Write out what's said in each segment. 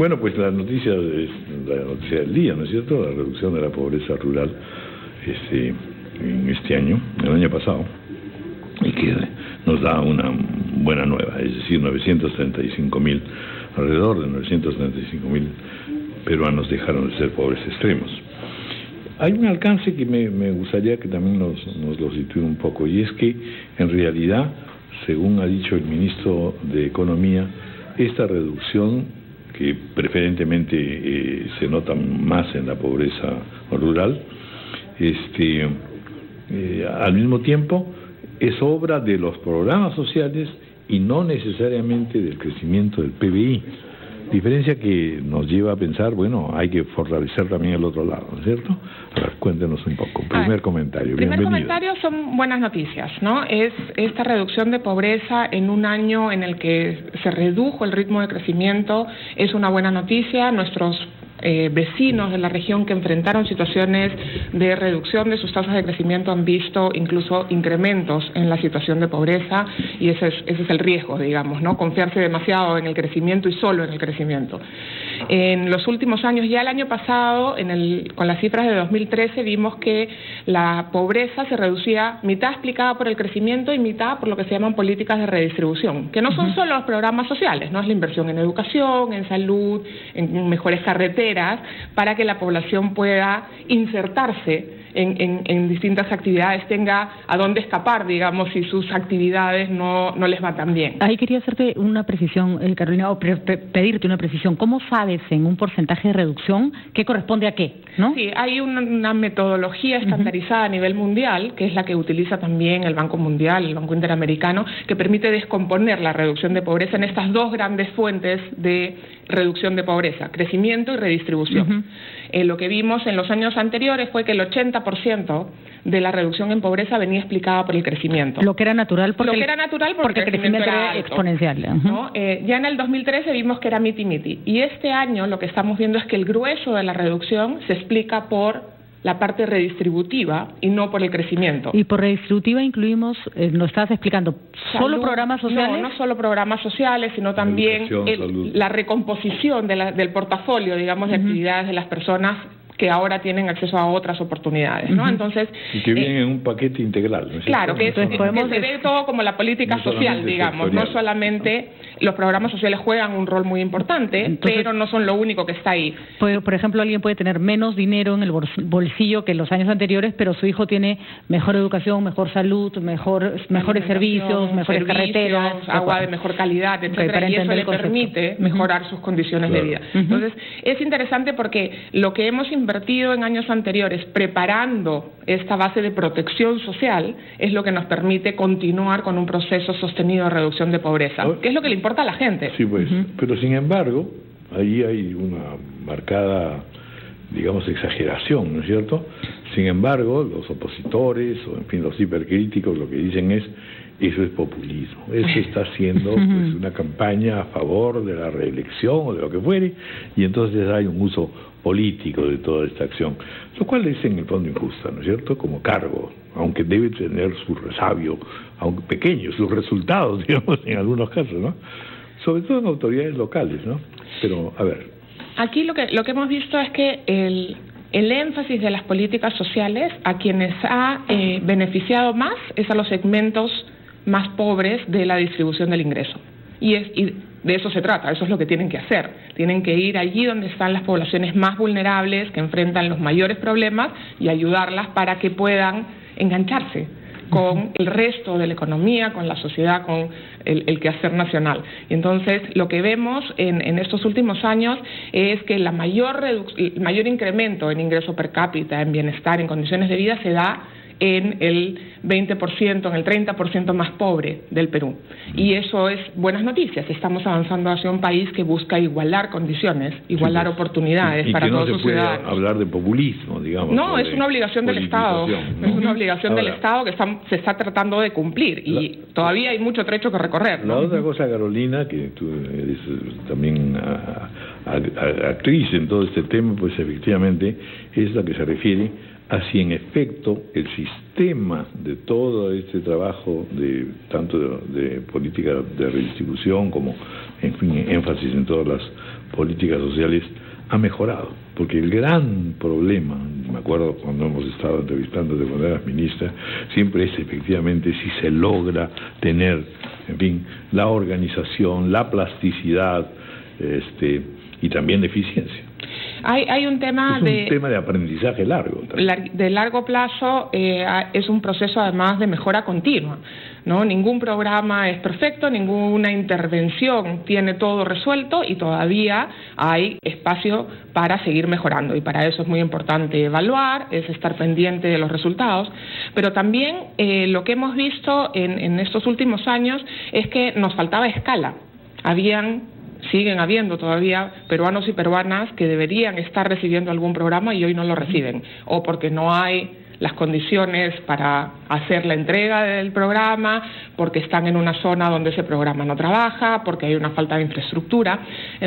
Bueno, pues la noticia del día, ¿no es cierto? La reducción de la pobreza rural en este año, el año pasado, y que nos da una buena nueva, es decir, 935.000, alrededor de 935.000 peruanos dejaron de ser pobres extremos. Hay un alcance que me gustaría que también nos lo sitúe un poco, y es que en realidad, según ha dicho el ministro de Economía, esta reducción, que preferentemente se nota más en la pobreza rural, al mismo tiempo es obra de los programas sociales y no necesariamente del crecimiento del PBI. Diferencia que nos lleva a pensar, bueno, hay que fortalecer también el otro lado, ¿no es cierto? A ver, cuéntenos un poco. Primer comentario. Primer comentario son buenas noticias, ¿no? Es esta reducción de pobreza en un año en el que se redujo el ritmo de crecimiento, es una buena noticia. Nuestros vecinos de la región que enfrentaron situaciones de reducción de sus tasas de crecimiento han visto incluso incrementos en la situación de pobreza, y ese es el riesgo, digamos, ¿no? Confiarse demasiado en el crecimiento y solo en el crecimiento. En los últimos años, ya el año pasado, con las cifras de 2013, vimos que la pobreza se reducía mitad explicada por el crecimiento y mitad por lo que se llaman políticas de redistribución, que no son solo los programas sociales, no es la inversión en educación, en salud, en mejores carreteras, para que la población pueda insertarse en distintas actividades, tenga a dónde escapar, digamos, si sus actividades no les va tan bien. Ahí quería hacerte una precisión, Carolina, o pedirte una precisión. ¿Cómo sabes en un porcentaje de reducción qué corresponde a qué, ¿no? Sí, hay una metodología estandarizada a nivel mundial, que es la que utiliza también el Banco Mundial, el Banco Interamericano, que permite descomponer la reducción de pobreza en estas dos grandes fuentes de reducción de pobreza, crecimiento y redistribución. Lo que vimos en los años anteriores fue que el 80% de la reducción en pobreza venía explicada por el crecimiento. Lo que era natural porque el crecimiento era exponencial. ¿No? Ya en el 2013 vimos que era miti-miti. Y este año lo que estamos viendo es que el grueso de la reducción se explica por la parte redistributiva y no por el crecimiento. Y por redistributiva incluimos, nos estabas explicando, ¿solo programas sociales? No solo programas sociales, sino también la recomposición del portafolio, digamos, de actividades de las personas que ahora tienen acceso a otras oportunidades, ¿no? Entonces, y que viene en un paquete integral, ¿no es claro, que se ve todo como la política social, digamos, no solamente los programas sociales juegan un rol muy importante, pero no son lo único que está ahí. Por ejemplo, alguien puede tener menos dinero en el bolsillo que en los años anteriores, pero su hijo tiene mejor educación, mejor salud, mejores servicios, mejores carreteras, agua de mejor calidad, etcétera, y eso le permite mejorar sus condiciones de vida. Entonces, es interesante porque lo que hemos invertido en años anteriores preparando esta base de protección social es lo que nos permite continuar con un proceso sostenido de reducción de pobreza, que es lo que le importa a la gente. Sí, pues, pero sin embargo, ahí hay una marcada, digamos, exageración, ¿no es cierto? Sin embargo, los opositores, o en fin, los hipercríticos, lo que dicen es, eso es populismo, eso está haciendo pues, una campaña a favor de la reelección o de lo que fuere, y entonces hay un uso político de toda esta acción, lo cual es en el fondo injusta, ¿no es cierto?, como cargo, aunque debe tener su resabio, aunque pequeño, sus resultados, digamos, en algunos casos, ¿no? Sobre todo en autoridades locales, ¿no? Pero, a ver. Aquí lo que hemos visto es que el énfasis de las políticas sociales a quienes ha beneficiado más es a los segmentos más pobres de la distribución del ingreso. Y de eso se trata, eso es lo que tienen que hacer. Tienen que ir allí donde están las poblaciones más vulnerables, que enfrentan los mayores problemas, y ayudarlas para que puedan engancharse con el resto de la economía, con la sociedad, con el quehacer nacional. Y entonces, lo que vemos en estos últimos años es que el mayor incremento en ingreso per cápita, en bienestar, en condiciones de vida, se da en el 20%, en el 30% más pobre del Perú. Y eso es buenas noticias. Estamos avanzando hacia un país que busca igualar condiciones, igualar oportunidades para todos sus ciudadanos. Y que no se puede hablar de populismo, digamos. No, es una obligación del Estado. ¿No? Es una obligación del Estado que se está tratando de cumplir, y todavía hay mucho trecho que recorrer, ¿no? La otra cosa, Carolina, que tú eres también actriz en todo este tema, pues efectivamente es la que se refiere a si en efecto el sistema de todo este trabajo, tanto de política de redistribución como, en fin, énfasis en todas las políticas sociales ha mejorado, porque el gran problema, me acuerdo cuando hemos estado entrevistándote cuando eras ministra, siempre es efectivamente si se logra tener, en fin, la organización, la plasticidad, y también la eficiencia. Hay un tema de aprendizaje largo. De largo plazo, es un proceso además de mejora continua, ¿no? Ningún programa es perfecto, ninguna intervención tiene todo resuelto y todavía hay espacio para seguir mejorando, y para eso es muy importante evaluar, es estar pendiente de los resultados, pero también lo que hemos visto en estos últimos años es que nos faltaba escala. Siguen habiendo todavía peruanos y peruanas que deberían estar recibiendo algún programa y hoy no lo reciben, o porque no hay las condiciones para hacer la entrega del programa, porque están en una zona donde ese programa no trabaja, porque hay una falta de infraestructura,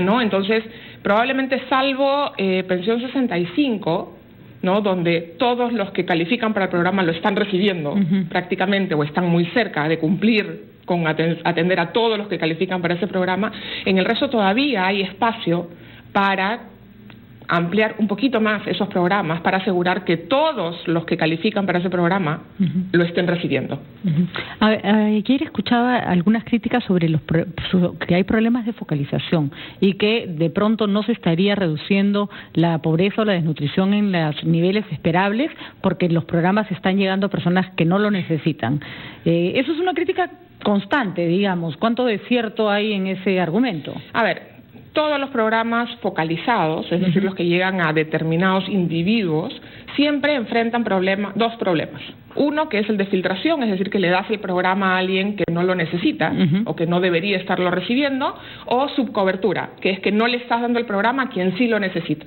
¿no? Entonces, probablemente salvo Pensión 65, ¿no?, donde todos los que califican para el programa lo están recibiendo prácticamente, o están muy cerca de cumplir con atender a todos los que califican para ese programa, en el resto todavía hay espacio para ampliar un poquito más esos programas, para asegurar que todos los que califican para ese programa lo estén recibiendo. Ayer escuchaba algunas críticas sobre que hay problemas de focalización y que de pronto no se estaría reduciendo la pobreza o la desnutrición en los niveles esperables porque los programas están llegando a personas que no lo necesitan. Eso es una crítica constante, digamos. ¿Cuánto de cierto hay en ese argumento? A ver, todos los programas focalizados, es decir, los que llegan a determinados individuos, siempre enfrentan dos problemas. Uno, que es el de filtración, es decir, que le das el programa a alguien que no lo necesita o que no debería estarlo recibiendo, o subcobertura, que es que no le estás dando el programa a quien sí lo necesita.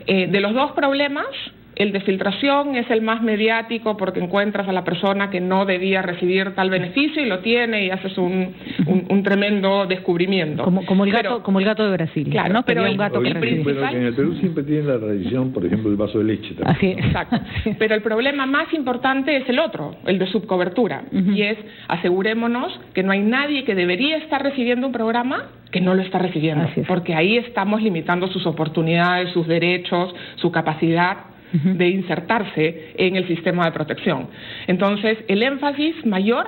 De los dos problemas, el de filtración es el más mediático porque encuentras a la persona que no debía recibir tal beneficio y lo tiene y haces un tremendo descubrimiento. Como el gato de Brasil. Claro, ¿no? Pero un gato que pero en el Perú siempre tiene la tradición, por ejemplo, el vaso de leche también. Así es. Exacto. Pero el problema más importante es el otro, el de subcobertura. Y es, asegurémonos que no hay nadie que debería estar recibiendo un programa que no lo está recibiendo. Porque ahí estamos limitando sus oportunidades, sus derechos, su capacidad de insertarse en el sistema de protección. Entonces, el énfasis mayor,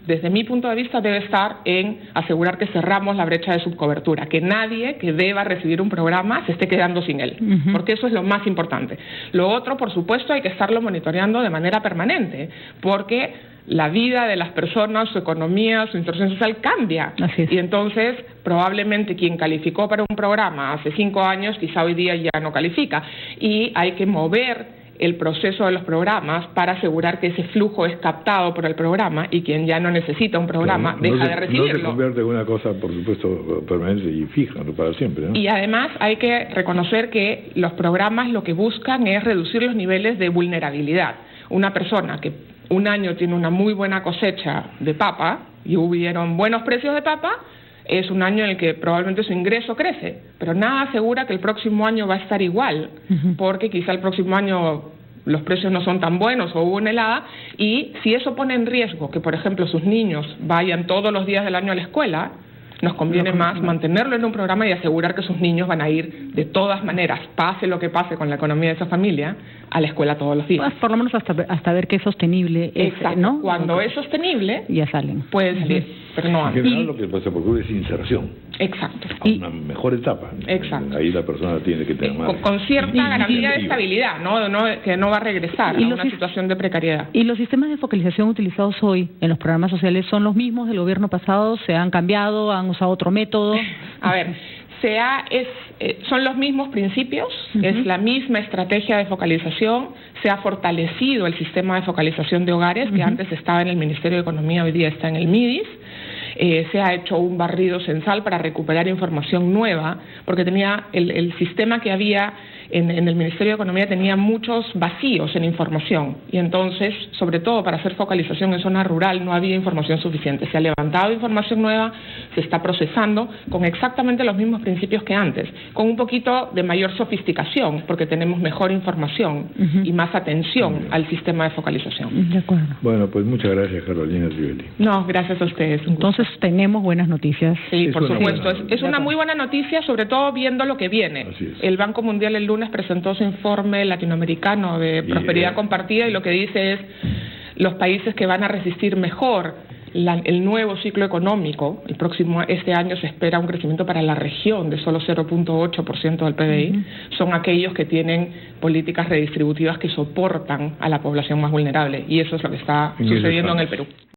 desde mi punto de vista, debe estar en asegurar que cerramos la brecha de subcobertura, que nadie que deba recibir un programa se esté quedando sin él, porque eso es lo más importante. Lo otro, por supuesto, hay que estarlo monitoreando de manera permanente, porque la vida de las personas, su economía, su inserción social cambia. Y entonces, probablemente quien calificó para un programa hace 5 años, quizá hoy día ya no califica. Y hay que mover el proceso de los programas para asegurar que ese flujo es captado por el programa y quien ya no necesita un programa deja de recibirlo. No se convierte en una cosa, por supuesto, permanente y fija, ¿no?, para siempre, ¿no? Y además hay que reconocer que los programas lo que buscan es reducir los niveles de vulnerabilidad. Una persona que un año tiene una muy buena cosecha de papa y hubieron buenos precios de papa, es un año en el que probablemente su ingreso crece, pero nada asegura que el próximo año va a estar igual, porque quizá el próximo año los precios no son tan buenos o hubo una helada, y si eso pone en riesgo que, por ejemplo, sus niños vayan todos los días del año a la escuela, nos conviene más mantenerlo en un programa y asegurar que sus niños van a ir de todas maneras, pase lo que pase con la economía de esa familia, a la escuela todos los días. Pues por lo menos hasta ver que es sostenible. Exacto. ¿No? Cuando es sostenible, ya salen. Puede salir, pero no antes. En general, lo que pasa por es inserción. Exacto. A una mejor etapa. Exacto. Ahí la persona tiene que tener más. Con cierta garantía de estabilidad, que no va a regresar a una situación de precariedad. ¿Y los sistemas de focalización utilizados hoy en los programas sociales son los mismos del gobierno pasado? ¿Se han cambiado? ¿Han usado otro método? A ver, son los mismos principios, es la misma estrategia de focalización, se ha fortalecido el sistema de focalización de hogares, que antes estaba en el Ministerio de Economía, hoy día está en el MIDIS. Se ha hecho un barrido censal para recuperar información nueva, porque tenía el sistema que había en el Ministerio de Economía tenía muchos vacíos en información, y entonces, sobre todo para hacer focalización en zona rural, no había información suficiente. Se ha levantado información nueva se está procesando con exactamente los mismos principios que antes, con un poquito de mayor sofisticación, porque tenemos mejor información y más atención al sistema de focalización. De acuerdo. Bueno, pues muchas gracias, Carolina Rivelli. No, gracias a ustedes. Entonces tenemos buenas noticias. Sí, por supuesto. Es una muy buena noticia, sobre todo viendo lo que viene. El Banco Mundial el lunes presentó su informe latinoamericano de prosperidad compartida y lo que dice es los países que van a resistir mejor el nuevo ciclo económico. Este año se espera un crecimiento para la región de solo 0.8% del PBI. Son aquellos que tienen políticas redistributivas que soportan a la población más vulnerable, y eso es lo que está sucediendo en el Perú.